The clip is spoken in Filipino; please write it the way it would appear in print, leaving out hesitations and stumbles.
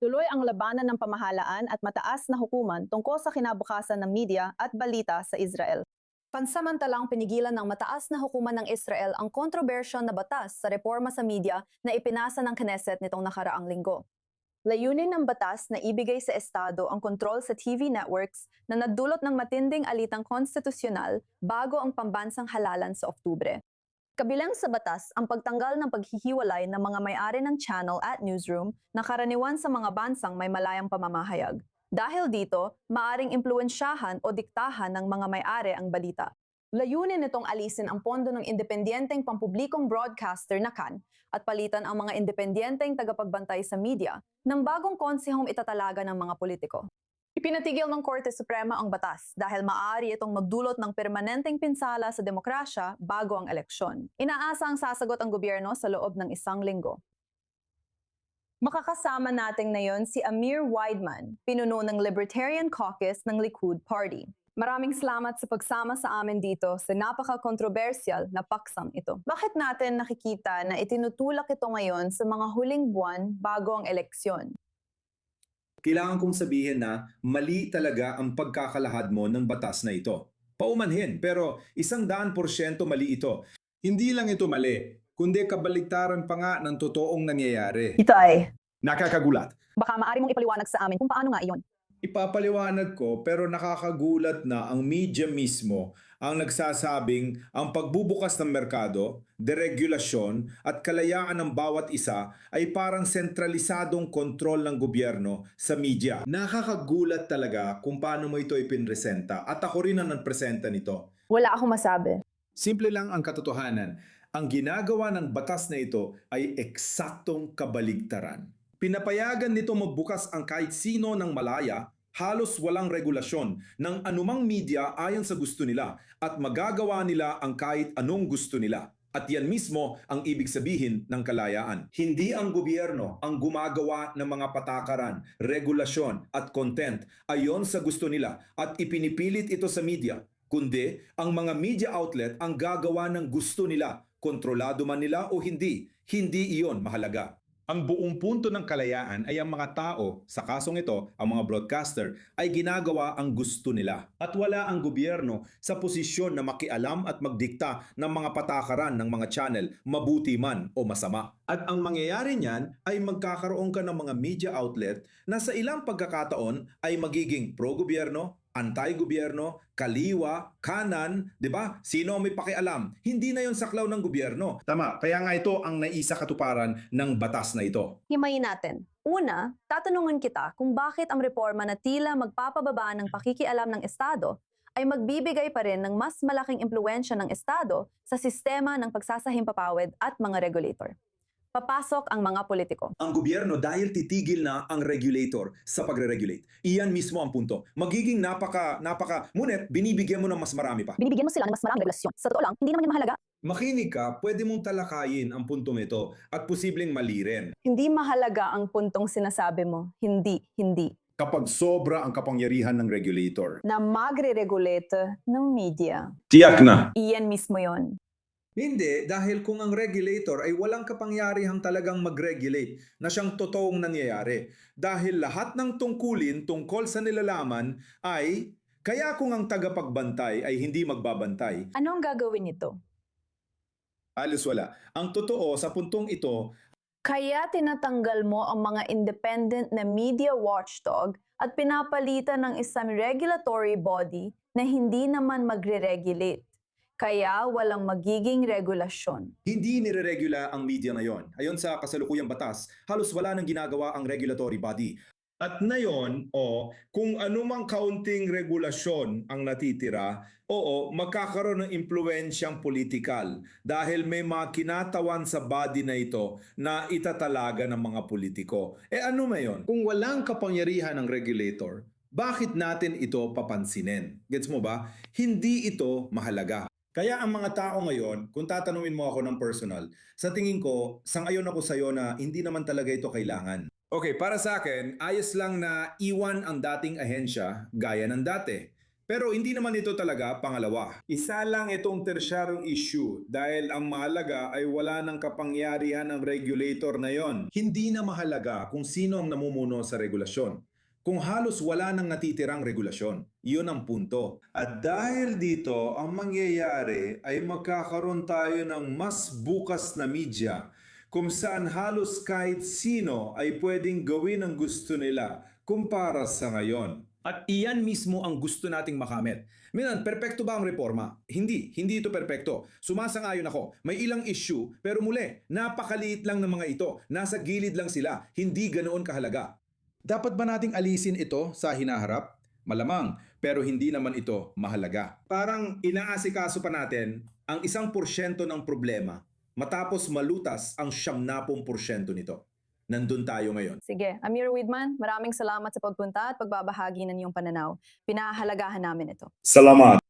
Tuloy ang labanan ng pamahalaan at mataas na hukuman tungkol sa kinabukasan ng media at balita sa Israel. Pansamantalang pinigilan ng mataas na hukuman ng Israel ang kontrobersyong na batas sa reforma sa media na ipinasa ng Knesset nitong nakaraang linggo. Layunin ng batas na ibigay sa Estado ang kontrol sa TV networks na nagdulot ng matinding alitang konstitusyonal bago ang pambansang halalan sa Oktubre. Kabilang sa batas ang pagtanggal ng paghihiwalay ng mga may-ari ng channel at newsroom na karaniwan sa mga bansang may malayang pamamahayag. Dahil dito, maaring impluensyahan o diktahan ng mga may-ari ang balita. Layunin nitong alisin ang pondo ng independenteng pampublikong broadcaster na CAN at palitan ang mga independenteng tagapagbantay sa media ng bagong konsehong itatalaga ng mga politiko. Ipinatigil ng Korte Suprema ang batas dahil maaari itong magdulot ng permanenteng pinsala sa demokrasya bago ang eleksyon. Inaasa ang sasagot ang gobyerno sa loob ng isang linggo. Makakasama natin ngayon si Amir Weidman, pinuno ng Libertarian Caucus ng Likud Party. Maraming salamat sa pagsama sa amin dito sa napaka-kontrobersyal na paksang ito. Bakit natin nakikita na itinutulak ito ngayon sa mga huling buwan bago ang eleksyon? Kailangan kong sabihin na mali talaga ang pagkakalahad mo ng batas na ito. Paumanhin, pero 100% mali ito. Hindi lang ito mali, kundi kabaligtaran pa nga ng totoong nangyayari. Ito ay, Nakakagulat. baka maaari mong ipaliwanag sa amin kung paano nga iyon. Ipapaliwanag ko pero nakakagulat na ang media mismo ang nagsasabing ang pagbubukas ng merkado, deregulasyon at kalayaan ng bawat isa ay parang sentralisadong kontrol ng gobyerno sa media. Nakakagulat talaga kung paano mo ito ipinresenta at ako rin ang nagpresenta nito. Wala akong masabi. Simple lang ang katotohanan. Ang ginagawa ng batas na ito ay eksaktong kabaligtaran. Pinapayagan nito magbukas ang kahit sino ng malaya, halos walang regulasyon ng anumang media ayon sa gusto nila at magagawa nila ang kahit anong gusto nila. At yan mismo ang ibig sabihin ng kalayaan. Hindi ang gobyerno ang gumagawa ng mga patakaran, regulasyon at content ayon sa gusto nila at ipinipilit ito sa media, kundi ang mga media outlet ang gagawa ng gusto nila, kontrolado man nila o hindi. Hindi iyon mahalaga. Ang buong punto ng kalayaan ay ang mga tao, sa kasong ito, ang mga broadcaster, ay ginagawa ang gusto nila. At wala ang gobyerno sa posisyon na makialam at magdikta ng mga patakaran ng mga channel, mabuti man o masama. At ang mangyayari niyan ay magkakaroon ka ng mga media outlet na sa ilang pagkakataon ay magiging pro-gobyerno, anti-gobyerno, kaliwa, kanan, 'di ba? Sino ang may pakialam? Hindi na 'yon saklaw ng gobyerno. Tama, kaya nga ito ang naisa katuparan ng batas na ito. Himayin natin. Una, tatanungin kita kung bakit ang reforma na tila magpapababa ng pakikialam ng Estado ay magbibigay pa rin ng mas malaking impluensya ng Estado sa sistema ng pagsasahimpapawid at mga regulator. Papasok ang mga politiko. Ang gobyerno dahil titigil na ang regulator sa pagre-regulate. Iyan mismo ang punto. Magiging ngunit binibigyan mo ng mas marami pa. Binibigyan mo sila ng mas maraming regulasyon. Sa totoo lang, hindi naman yan mahalaga. Makinig ka, pwede mong talakayin ang puntong ito at posibleng mali rin. Hindi mahalaga ang puntong sinasabi mo. Hindi. Kapag sobra ang kapangyarihan ng regulator. Na magre-regulate ng media. Tiyak na. Iyan mismo yon. Hindi, dahil kung ang regulator ay walang kapangyarihang talagang mag-regulate na siyang totoong nangyayari. Dahil lahat ng tungkulin tungkol sa nilalaman ay, kaya kung ang tagapagbantay ay hindi magbabantay, Ano ang gagawin nito? alis wala. Ang totoo sa puntong ito, Kaya tinatanggal mo ang mga independent na media watchdog at pinapalitan ng isang regulatory body na hindi naman magre-regulate. Kaya walang magiging regulasyon. hindi nireregula ang media ngayon. Ayon sa kasalukuyang batas, halos wala nang ginagawa ang regulatory body. At ngayon, kung anumang kaunting regulasyon ang natitira, magkakaroon ng impluensyang politikal dahil may mga kinatawan sa body na ito na itatalaga ng mga politiko. Ano mayon? Kung walang kapangyarihan ng regulator, bakit natin ito papansinin? Gets mo ba? Hindi ito mahalaga. Kaya ang mga tao ngayon, kung tatanungin mo ako ng personal, sa tingin ko, sang-ayon ako sa'yo na hindi naman talaga ito kailangan. Okay, para sa akin, ayos lang na iwan ang dating ahensya gaya ng dati. Pero hindi naman ito talaga pangalawa. Isa lang itong tersyaryong issue dahil ang mahalaga ay wala ng kapangyarihan ng regulator na yon. Hindi na mahalaga kung sino ang namumuno sa regulasyon. Kung halos wala nang natitirang regulasyon, iyon ang punto. At dahil dito, ang mangyayari ay magkakaroon tayo ng mas bukas na media kung saan halos kahit sino ay pwedeng gawin ang gusto nila kumpara sa ngayon. At iyan mismo ang gusto nating makamit. Minan, perpekto ba ang reforma? Hindi ito perpekto. Sumasang-ayon ako. May ilang issue, pero muli, napakaliit lang ng mga ito. Nasa gilid lang sila. Hindi ganoon kahalaga. Dapat ba nating alisin ito sa hinaharap? Malamang, pero hindi naman ito mahalaga. Parang inaasikaso pa natin ang 1% ng problema matapos malutas ang 70% nito. Nandun tayo ngayon. Sige, Amir Widman, maraming salamat sa pagpunta at pagbabahagi ng iyong pananaw. Pinahahalagahan namin ito. Salamat!